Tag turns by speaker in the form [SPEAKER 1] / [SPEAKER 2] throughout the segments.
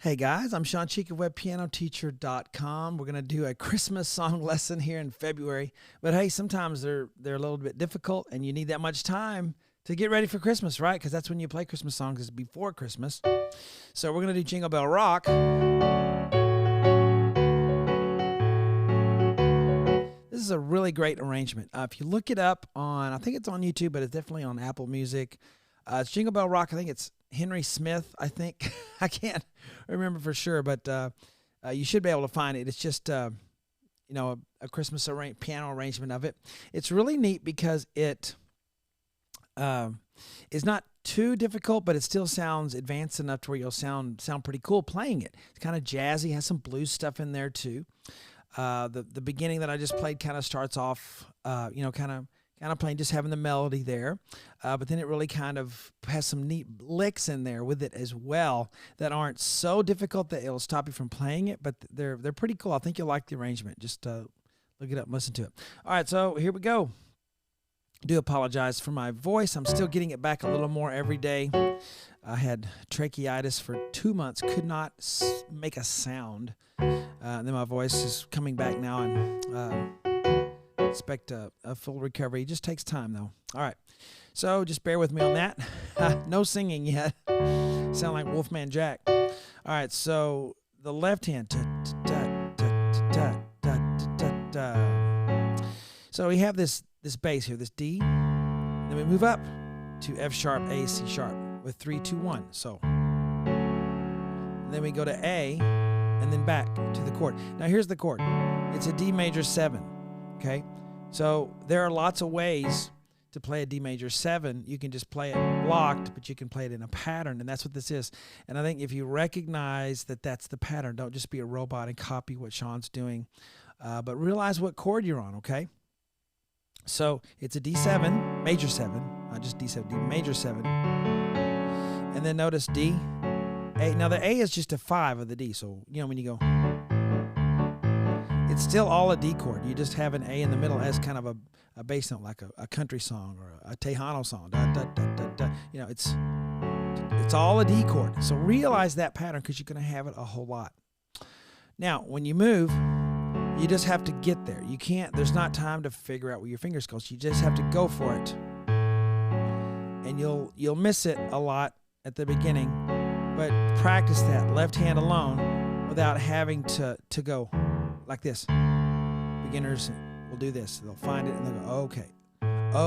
[SPEAKER 1] Hey guys, I'm Shawn Cheek of WebPianoTeacher.com. We're going to do a Christmas song lesson here in February. But hey, sometimes they're a little bit difficult and you need that much time to get ready for Christmas, right? Because that's when you play Christmas songs, is before Christmas. So we're going to do Jingle Bell Rock. This is a really great arrangement. If you look it up on, I think it's on YouTube, but it's definitely on Apple Music. It's Jingle Bell Rock. I think it's Henry Smith, I think. I can't remember for sure, but you should be able to find it. It's just, a Christmas piano arrangement of it. It's really neat because it is not too difficult, but it still sounds advanced enough to where you'll sound pretty cool playing it. It's kind of jazzy, has some blues stuff in there too. The beginning that I just played kind of starts off, kind of playing, just having the melody there, but then it really kind of has some neat licks in there with it as well that aren't so difficult that it'll stop you from playing it, but they're pretty cool. I think you'll like the arrangement. Just look it up and listen to it. All right, so here we go. I do apologize for my voice. I'm still getting it back a little more every day. I had tracheitis for 2 months, could not make a sound. And then my voice is coming back now, and expect a full recovery. It just takes time, though. All right, so just bear with me on that. No singing yet. Sound like Wolfman Jack. All right, so the left hand. So we have this bass here, this D. Then we move up to F sharp, A, C sharp with 3, 2, 1. So then we go to A and then back to the chord. Now here's the chord. It's a D major 7. Okay, so there are lots of ways to play a D major 7. You can just play it blocked, but you can play it in a pattern, and that's what this is. And I think if you recognize that that's the pattern, don't just be a robot and copy what Shawn's doing, but realize what chord you're on, okay? So it's a D7, major 7, not just D7, D major 7. And then notice D, A. Now the A is just a 5 of the D, so when you go, it's still all a D chord. You just have an A in the middle as kind of a bass note, like a country song or a Tejano song. Da, da, da, da, da. It's all a D chord. So realize that pattern because you're going to have it a whole lot. Now, when you move, you just have to get there. You can't. There's not time to figure out where your fingers go. So you just have to go for it, and you'll miss it a lot at the beginning. But practice that left hand alone without having to go like this. Beginners will do this. They'll find it and they'll go,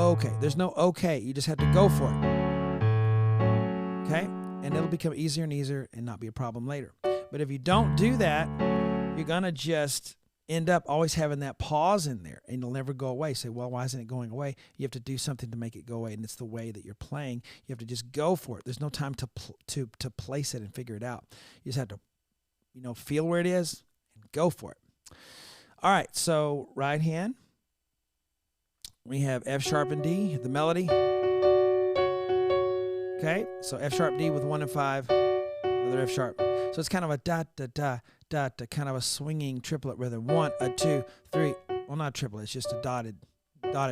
[SPEAKER 1] okay. There's no okay. You just have to go for it. Okay? And it'll become easier and easier and not be a problem later. But if you don't do that, you're going to just end up always having that pause in there, and it'll never go away. Say, well, why isn't it going away? You have to do something to make it go away, and it's the way that you're playing. You have to just go for it. There's no time to place it and figure it out. You just have to, feel where it is and go for it. All right, so right hand, we have F sharp and D, the melody. Okay, so F sharp D with 1 and 5, another F sharp. So it's kind of a da da da da da, kind of a swinging triplet rhythm. 1, a 2, 3. Well, not triplet. It's just a dotted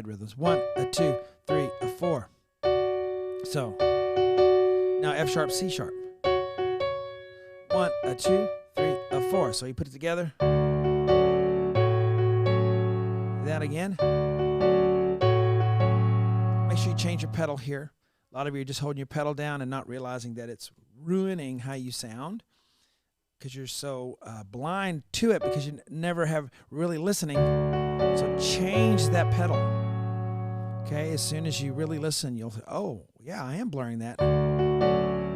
[SPEAKER 1] rhythms. 1, a 2, 3, a 4. So now F sharp, C sharp. 1, a 2, 3, a 4. So you put it together. That again. Make sure you change your pedal here. A lot of you are just holding your pedal down and not realizing that it's ruining how you sound because you're so blind to it because you never have really listening. So change that pedal. Okay, as soon as you really listen, you'll say, oh, yeah, I am blurring that.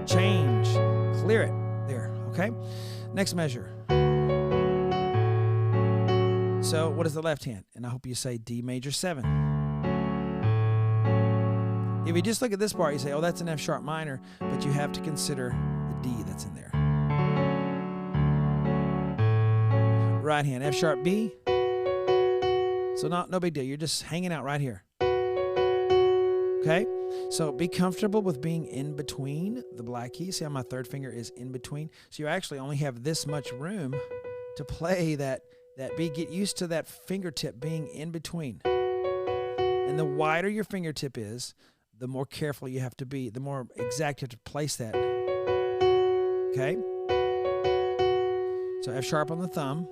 [SPEAKER 1] Change, clear it there, okay? Next measure. So what is the left hand? And I hope you say D major 7. If you just look at this part, you say, oh, that's an F sharp minor, but you have to consider the D that's in there. Right hand, F sharp B. So no big deal. You're just hanging out right here. Okay? So be comfortable with being in between the black keys. See how my third finger is in between? So you actually only have this much room to play that B. Get used to that fingertip being in between. And the wider your fingertip is, the more careful you have to be, the more exact you have to place that. Okay? So F sharp on the thumb.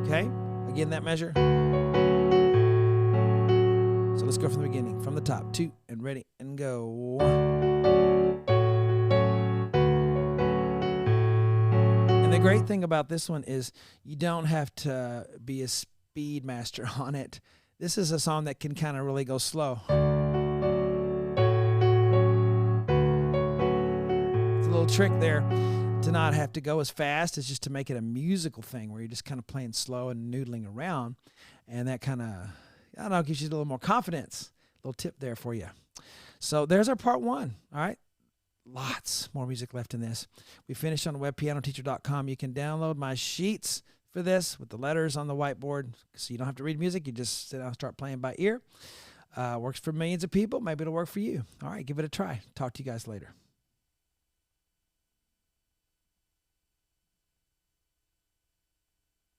[SPEAKER 1] Okay, again that measure. So let's go from the beginning, from the top. 2 and ready and go. And the great thing about this one is you don't have to be a speed master on it. This is a song that can kind of really go slow. It's a little trick there to not have to go as fast as just to make it a musical thing where you're just kind of playing slow and noodling around. And that kind of, I don't know, gives you a little more confidence. A little tip there for you. So there's our part 1. All right. Lots more music left in this. We finished on webpianoteacher.com. You can download my sheets for this with the letters on the whiteboard, so you don't have to read music. You just sit down and start playing by ear. Works for millions of people. Maybe it'll work for you. All right, give it a try. Talk to you guys later.